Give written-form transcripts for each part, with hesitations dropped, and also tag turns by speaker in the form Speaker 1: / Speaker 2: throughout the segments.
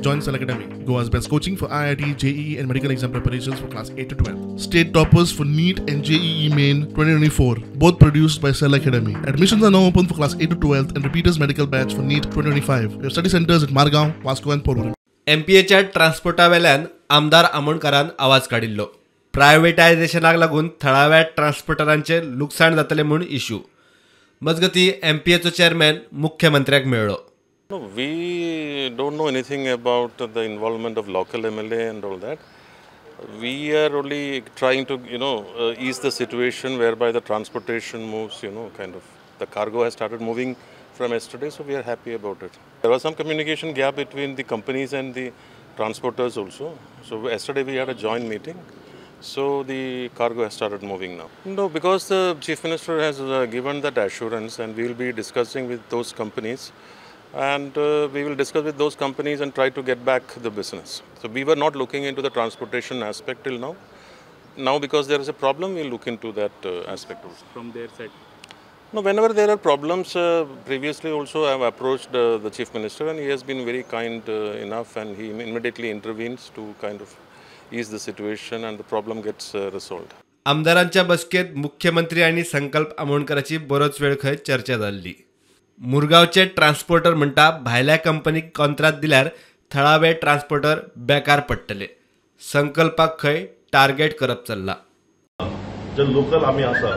Speaker 1: Join Select Academy, Goa's best coaching for IIT, JEE and medical exam preparations for class 8 to 12. State toppers for NEET and JEE Main 2024, both produced by Select Academy. Admissions are now open for class 8 to 12 and repeaters medical batch for NEET 2025. We have study centers at Margaon, Vasco and Porvorim.
Speaker 2: MPAच्या ट्रान्सपोर्टावेल्यान आमदार आमोणकरान आवाज काडिल्लो. प्रायव्हेटायझेशनाक लागून थळाव्या ट्रान्सपोर्टरांचे लुकसाण जातले म्हूण issue. मजगती MPAचो chairman मुख्यमंत्र्याक मेळ्ळो.
Speaker 3: No, we don't know anything about the involvement of local MLA and all that. We are only trying to, ease the situation whereby the transportation moves, kind of. The cargo has started moving from yesterday, so we are happy about it. There was some communication gap between the companies and the transporters also. So yesterday we had a joint meeting. So the cargo has started moving now. No, because the Chief Minister has given that assurance, and we will be discussing with those companies. And we will discuss with those companies and try to get back the business. So we were not looking into the transportation aspect till now. Now because there is a problem, we'll look into that aspect also.
Speaker 4: From their side?
Speaker 3: No, whenever there are problems, previously also I have approached the Chief Minister, and he has been very kind enough, and he immediately intervenes to kind of ease the situation and the problem gets resolved.
Speaker 2: आमदारांच्या बसकेत मुख्यमंत्री आणि संकल्प आमोणकराची बरोच वेळ खंय चर्चा जाल्ली. मुरगावचे ट्रान्सपोर्टर म्हणटा भायल्या कंपनीक कॉन्ट्रॅक्ट दिल्यार थळावे ट्रान्सपोर्टर बेकार पडटले. संकल्पाक खंय टार्गेट करप चल्ला.
Speaker 5: जे लोकल आमी आसा,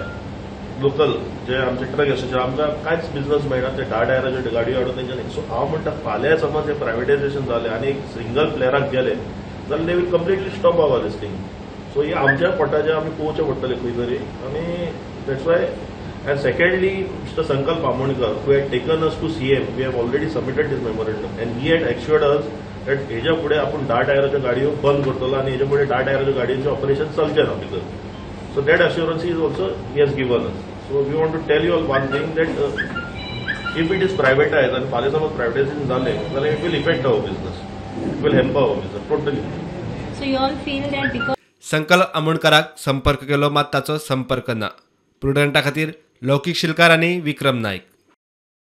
Speaker 5: लोकल जे आमचे ट्रक आसा, आमकां कांयच बिझनस मेळना, ते टायराच्यो गाडयो हाडून तेंच्यानी. सो हांव म्हणटा फाल्यां समज हे प्रायव्हेटायझेशन जालें आनी एक सिंगल प्लेयराक गेले जाल्यार they will completely stop our listing. So हे आमच्या पोटाचें आमी पळोवचें पडटलें खंय तरी. आनी that's why. And secondly, Mr. Sankalp Amonkar, who had taken us to CM, we have already submitted his memorandum, and he had assured us that हेच्या फुडें आपूण 10 टायराच्यो गाडयो बंद करतलो आनी हेच्या फुडें 10 टायराच्यो गाडयांचें ऑपरेशन चलचें ना भितर. So that assurance is also he has given us. So we want to tell you all one thing that if it is privatise आनी फाल्यां समज प्रायव्हेटायझेशन जालें जाल्यार it will affect our business, it will help our business totally.
Speaker 6: So you all feel that because
Speaker 2: Sankalp आमोणकराक संपर्क केलो मात ताचो संपर्क ना. प्रुडंटा खातीर लौकिक शिलकार आणि विक्रम नाईक.